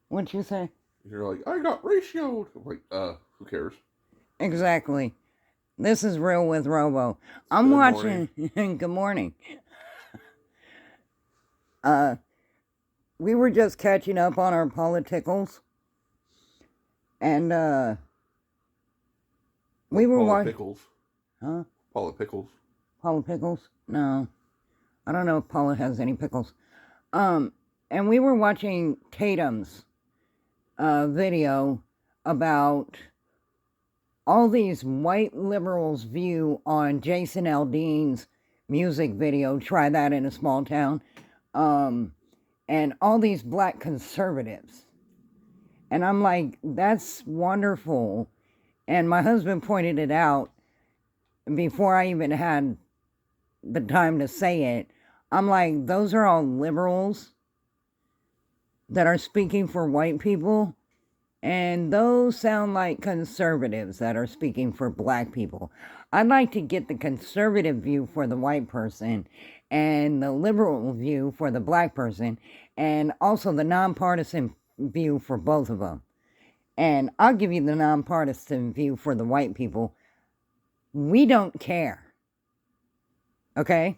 What'd you say? You're like, I got ratioed. I'm like, who cares? Exactly. This is Real with Robo. I'm Good watching. Good morning. We were just catching up on our politicals, and we were watching. Pickles. Huh? Paula Pickles. Paula Pickles? No, I don't know if Paula has any pickles. And we were watching Tatum's video about all these white liberals' view on Jason Aldean's music video, Try That in a Small Town, and all these black conservatives. And I'm like, that's wonderful. And my husband pointed it out before I even had the time to say it. I'm like, those are all liberals that are speaking for white people. And those sound like conservatives that are speaking for black people. I'd like to get the conservative view for the white person and the liberal view for the black person, and also the nonpartisan view for both of them. And I'll give you the nonpartisan view for the white people. We don't care. Okay?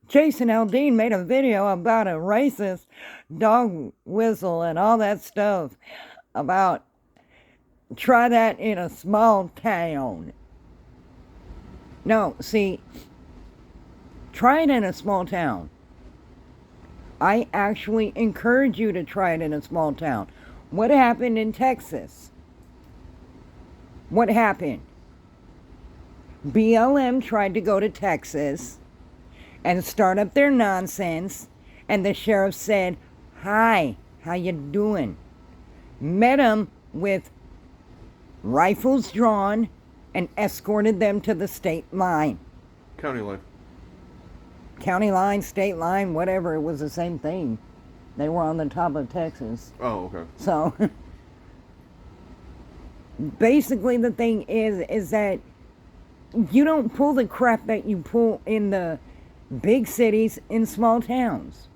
Jason Aldean made a video about a racist dog whistle and all that stuff about try that in a small town. No, see, try it in a small town. I actually encourage you to try it in a small town. What happened in Texas? What happened? BLM tried to go to Texas and start up their nonsense, and the sheriff said, "Hi, how you doing?" Met them with rifles drawn and escorted them to the state line. County line. County line, state line, whatever, it was the same thing. They were on the top of Texas. Oh, okay. So, basically the thing is that you don't pull the crap that you pull in the big cities in small towns.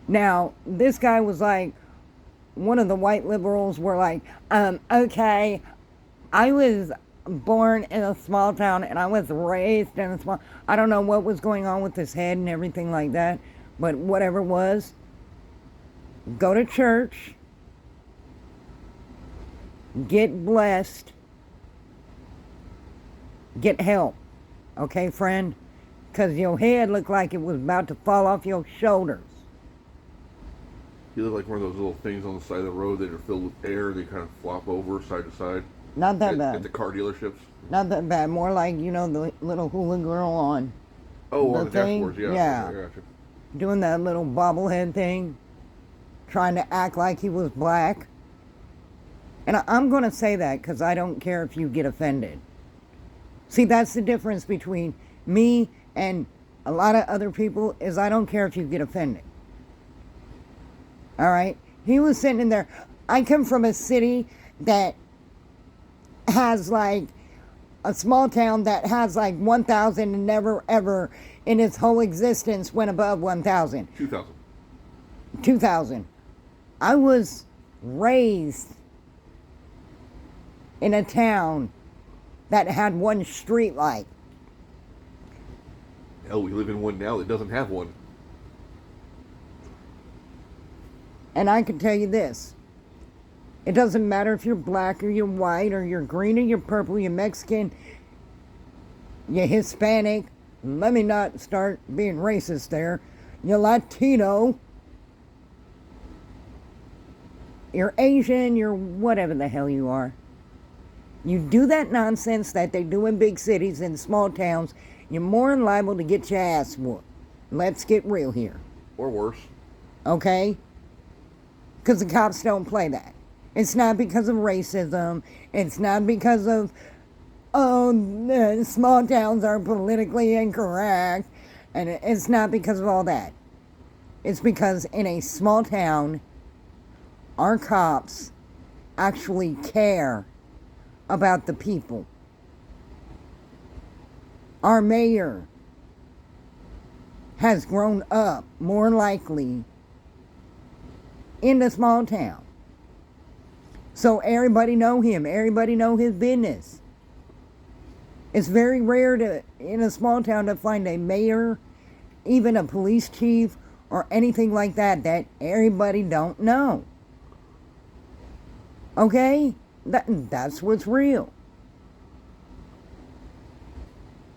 Now, this guy was like, one of the white liberals were like, okay, I was born in a small town and I was raised in a small, I don't know what was going on with his head and everything like that, but whatever it was, go to church, get blessed, get help, okay, friend? Because your head looked like it was about to fall off your shoulders. You look like one of those little things on the side of the road that are filled with air. They kind of flop over side to side. Not that bad. At the car dealerships. Not that bad. More like, you know, the little hula girl on on the dashboards, yeah. Yeah. I gotcha. Doing that little bobblehead thing. Trying to act like he was black. And I'm going to say that because I don't care if you get offended. See, that's the difference between me and a lot of other people, is I don't care if you get offended. All right? He was sitting in there. I come from a city that has like a small town that has like 1,000 and never ever in its whole existence went above 1,000. 2,000. 2,000. I was raised in a town that had one street light. Hell, we live in one now that doesn't have one. And I can tell you this. It doesn't matter if you're black or you're white or you're green or you're purple, you're Mexican, you're Hispanic. Let me not start being racist there. You're Latino. You're Asian, you're whatever the hell you are. You do that nonsense that they do in big cities and small towns, you're more than liable to get your ass whooped. Let's get real here. Or worse. Okay? Because the cops don't play that. It's not because of racism. It's not because of, small towns are politically incorrect. And it's not because of all that. It's because in a small town, our cops actually care about the people. Our mayor has grown up more likely in the small town. So everybody know him. Everybody know his business. It's very rare to, in a small town, to find a mayor, even a police chief, or anything like that everybody don't know. Okay? That's what's real.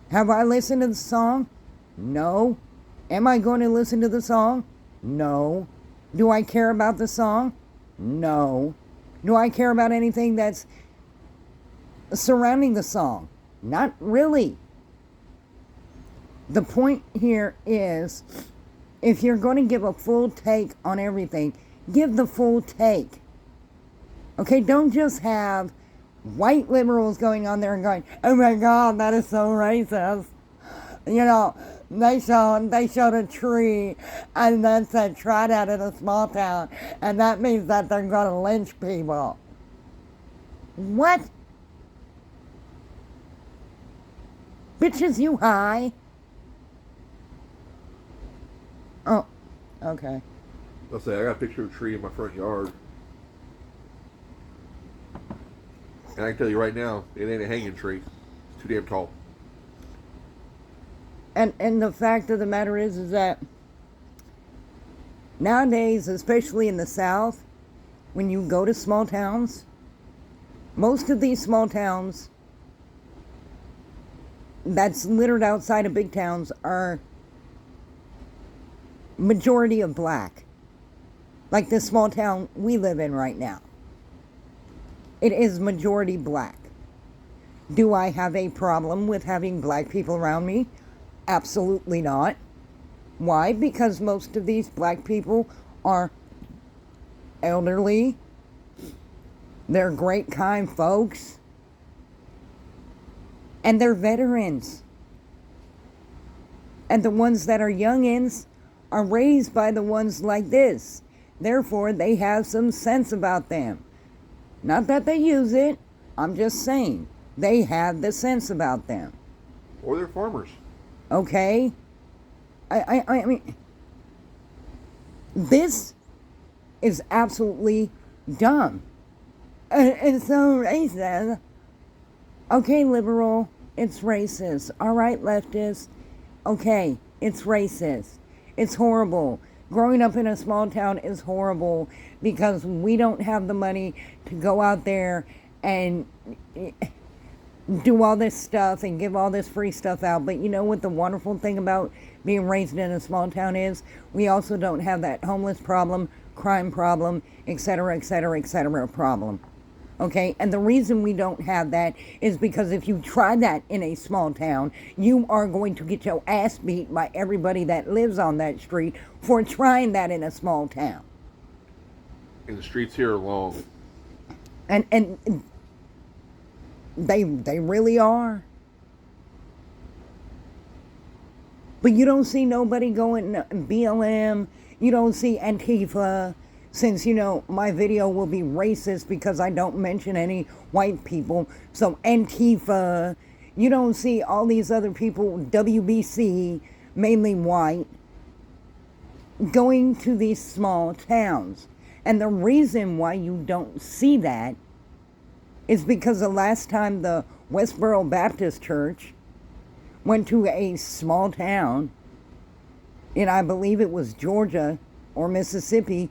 Have I listened to the song? No. Am I going to listen to the song? No. Do I care about the song? No. Do I care about anything that's surrounding the song? Not really. The point here is, if you're going to give a full take on everything, give the full take. Okay, don't just have white liberals going on there and going, oh my God, that is so racist. You know, they showed a tree and then said, try that in a small town, and that means that they're going to lynch people. What? Bitches, you high? Oh, okay. I'll say, I got a picture of a tree in my front yard. And I can tell you right now, it ain't a hanging tree. It's too damn tall. And the fact of the matter is that nowadays, especially in the South, when you go to small towns, most of these small towns that's littered outside of big towns are majority of black. Like this small town we live in right now. It is majority black. Do I have a problem with having black people around me? Absolutely not. Why? Because most of these black people are elderly. They're great, kind folks. And they're veterans. And the ones that are youngins are raised by the ones like this. Therefore, they have some sense about them. Not that they use it. I'm just saying. They have the sense about them. Or they're farmers. Okay? I mean, this is absolutely dumb. It's so racist. Okay, liberal, it's racist. All right, leftist. Okay, it's racist. It's horrible. Growing up in a small town is horrible because we don't have the money to go out there and do all this stuff and give all this free stuff out. But you know what the wonderful thing about being raised in a small town is? We also don't have that homeless problem, crime problem, etc., etc., etc. problem. Okay, and the reason we don't have that is because if you try that in a small town, you are going to get your ass beat by everybody that lives on that street for trying that in a small town. And the streets here are long. And they really are. But you don't see nobody going BLM. You don't see Antifa. Since, you know, my video will be racist because I don't mention any white people. So Antifa, you don't see all these other people, WBC, mainly white, going to these small towns. And the reason why you don't see that is because the last time the Westboro Baptist Church went to a small town, and I believe it was Georgia or Mississippi,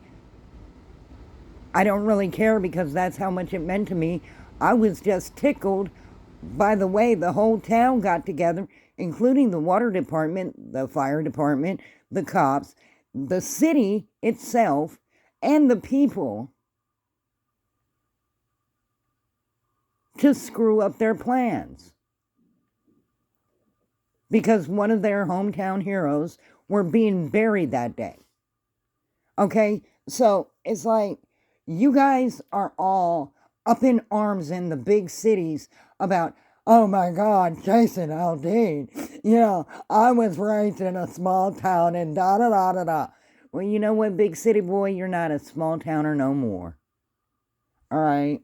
I don't really care because that's how much it meant to me. I was just tickled by the way the whole town got together, including the water department, the fire department, the cops, the city itself, and the people to screw up their plans. Because one of their hometown heroes were being buried that day. Okay? So it's like, you guys are all up in arms in the big cities about, oh my God, Jason Aldean. You know, I was raised in a small town and da da da da da. Well, you know what, big city boy? You're not a small towner no more. All right?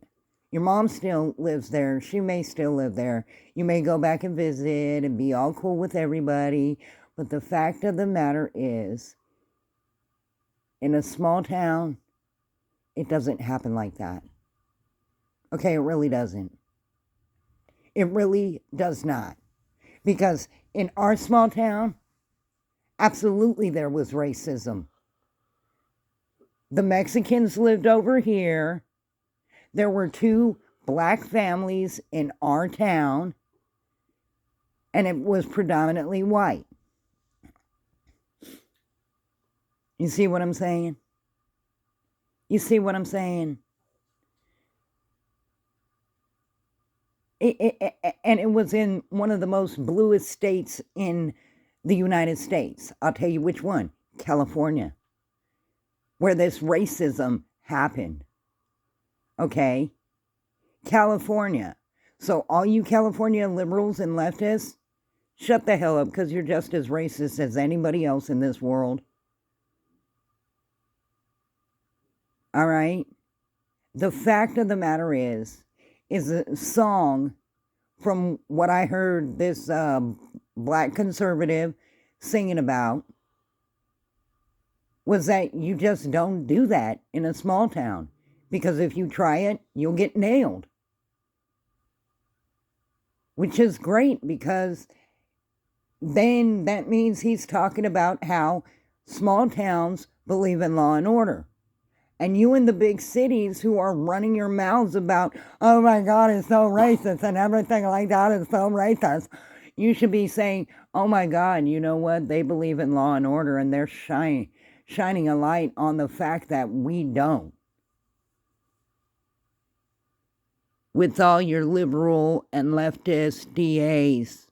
Your mom still lives there. She may still live there. You may go back and visit and be all cool with everybody. But the fact of the matter is, in a small town, it doesn't happen like that. Okay, it really doesn't. It really does not. Because in our small town, absolutely there was racism. The Mexicans lived over here. There were 2 black families in our town, and it was predominantly white. You see what I'm saying? You see what I'm saying? And it was in one of the most bluest states in the United States. I'll tell you which one. California. Where this racism happened. Okay? California. So all you California liberals and leftists, shut the hell up, because you're just as racist as anybody else in this world. All right? The fact of the matter is a song from what I heard this black conservative singing about was that you just don't do that in a small town. Because if you try it, you'll get nailed. Which is great, because then that means he's talking about how small towns believe in law and order. And you in the big cities who are running your mouths about, oh my God, it's so racist and everything like that is so racist, you should be saying, oh my God, you know what? They believe in law and order, and they're shining a light on the fact that we don't. With all your liberal and leftist DAs.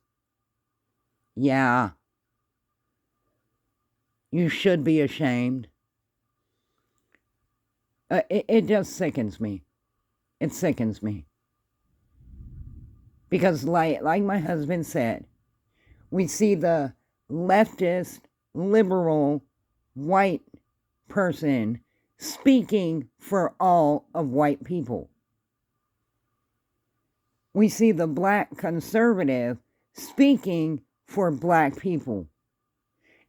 Yeah. You should be ashamed. It just sickens me. It sickens me. Because like my husband said, we see the leftist, liberal, white person speaking for all of white people. We see the black conservative speaking for black people.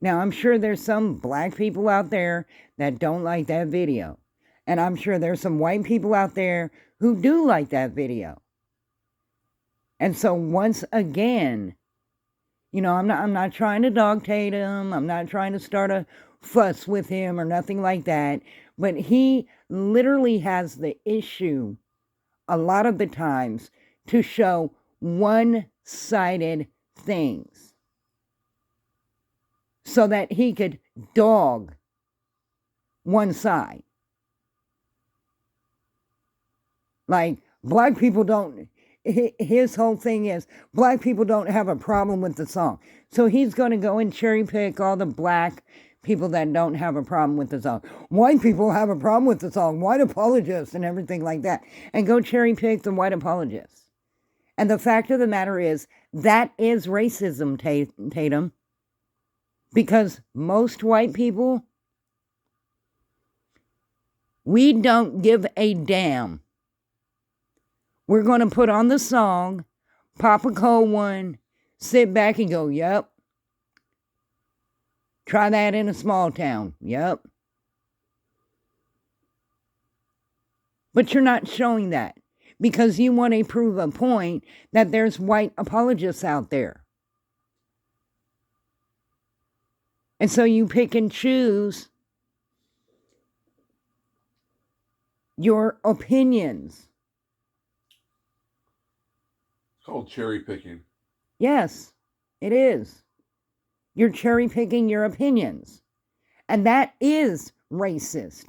Now, I'm sure there's some black people out there that don't like that video. And I'm sure there's some white people out there who do like that video. And so once again, you know, I'm not trying to dog Tatum. I'm not trying to start a fuss with him or nothing like that. But he literally has the issue a lot of the times to show one-sided things so that he could dog one side. Like, black people don't, his whole thing is, black people don't have a problem with the song. So he's going to go and cherry pick all the black people that don't have a problem with the song. White people have a problem with the song, white apologists and everything like that. And go cherry pick the white apologists. And the fact of the matter is, that is racism, Tatum. Because most white people, we don't give a damn. We're going to put on the song, pop a cold one, sit back and go, yep. Try that in a small town, yep. But you're not showing that because you want to prove a point that there's white apologists out there. And so you pick and choose your opinions. It's called cherry picking. Yes, it is. You're cherry picking your opinions. And that is racist.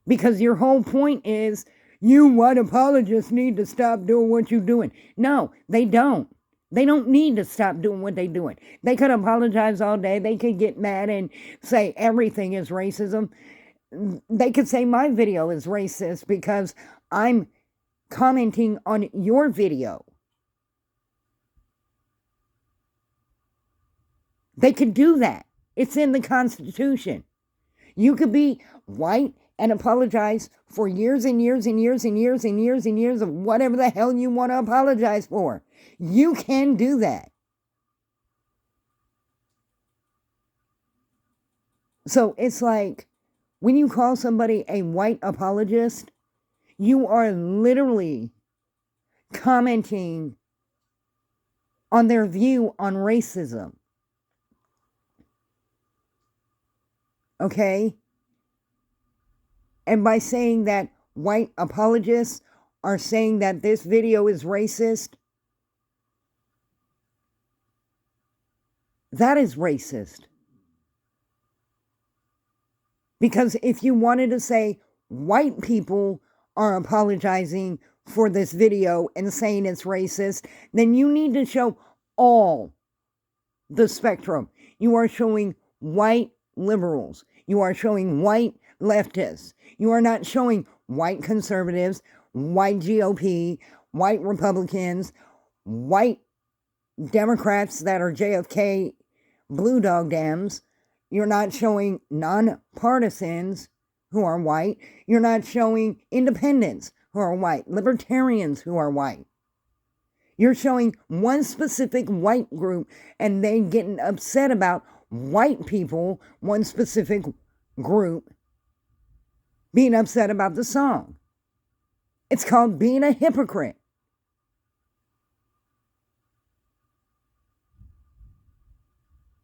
Because your whole point is, you white apologists need to stop doing what you're doing. No, they don't. They don't need to stop doing what they're doing. They could apologize all day. They could get mad and say everything is racism. They could say my video is racist because I'm commenting on your video. They could do that. It's in the Constitution. You could be white and apologize for years and years and years and years and years and years of whatever the hell you want to apologize for. You can do that. So it's like when you call somebody a white apologist, you are literally commenting on their view on racism. Okay? And by saying that white apologists are saying that this video is racist, that is racist. Because if you wanted to say white people are apologizing for this video and saying it's racist, then you need to show all the spectrum. You are showing white liberals. You are showing white leftists. You are not showing white conservatives, white GOP, white Republicans, white Democrats that are JFK blue dog Dems. You're not showing nonpartisans who are white. You're not showing independents who are white, libertarians who are white. You're showing one specific white group and they getting upset about white people, one specific group, being upset about the song. It's called being a hypocrite.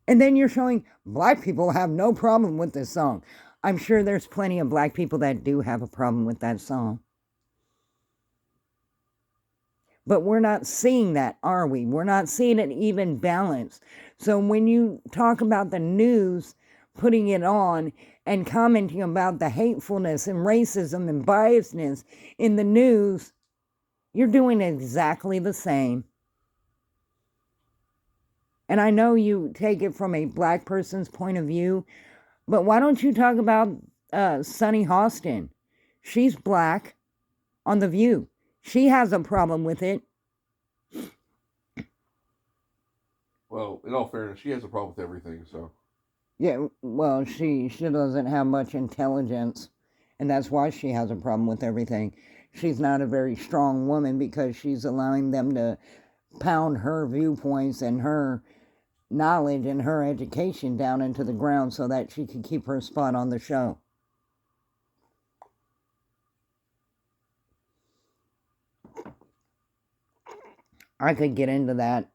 And then you're showing black people have no problem with this song. I'm sure there's plenty of black people that do have a problem with that song. But we're not seeing that, are we? We're not seeing an even balance. So when you talk about the news, putting it on and commenting about the hatefulness and racism and biasness in the news, you're doing exactly the same. And I know you take it from a black person's point of view, but why don't you talk about Sunny Hostin? She's black on The View. She has a problem with it. Well, in all fairness, she has a problem with everything, so. Yeah, well, she doesn't have much intelligence, and that's why she has a problem with everything. She's not a very strong woman because she's allowing them to pound her viewpoints and her knowledge and her education down into the ground so that she can keep her spot on the show. I could get into that,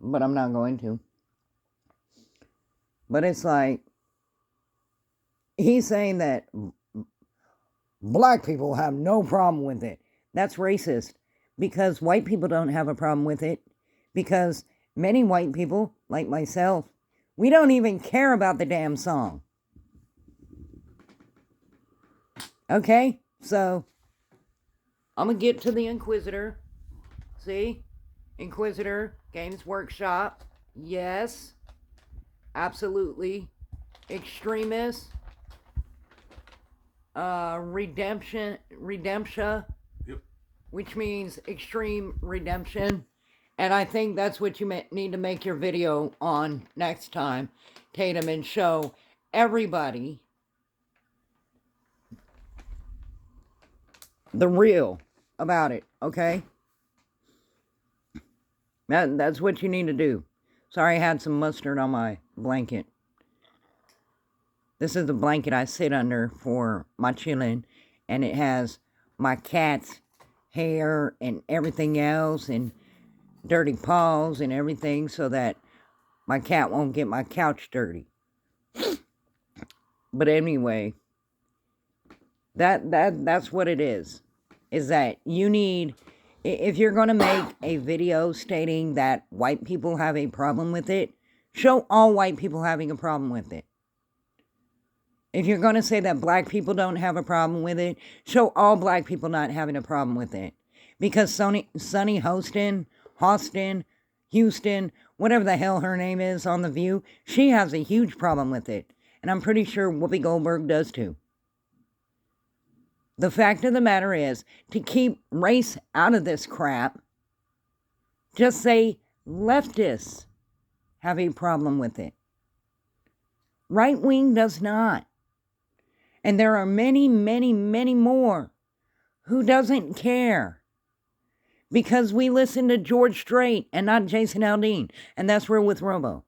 but I'm not going to. But it's like, he's saying that black people have no problem with it. That's racist, because white people don't have a problem with it, because many white people, like myself, we don't even care about the damn song. Okay, so I'm going to get to the Inquisitor. See? Inquisitor, Games Workshop. Yes. Absolutely. Extremist. Redemption. Yep. Which means extreme redemption. And I think that's what you need to make your video on next time, Tatum, and show everybody the real about it, okay? That's what you need to do. Sorry, I had some mustard on my blanket. This is the blanket I sit under for my chilling, and it has my cat's hair and everything else, and dirty paws and everything, so that my cat won't get my couch dirty. But anyway, that's what it is that you need, if you're going to make a video stating that white people have a problem with it, show all white people having a problem with it. If you're going to say that black people don't have a problem with it, show all black people not having a problem with it. Because Sunny Hostin, Houston, whatever the hell her name is on The View, she has a huge problem with it. And I'm pretty sure Whoopi Goldberg does too. The fact of the matter is, to keep race out of this crap, just say leftists have a problem with it. Right wing does not. And there are many, many, many more who doesn't care. Because we listen to George Strait and not Jason Aldean. And that's Real with Robo.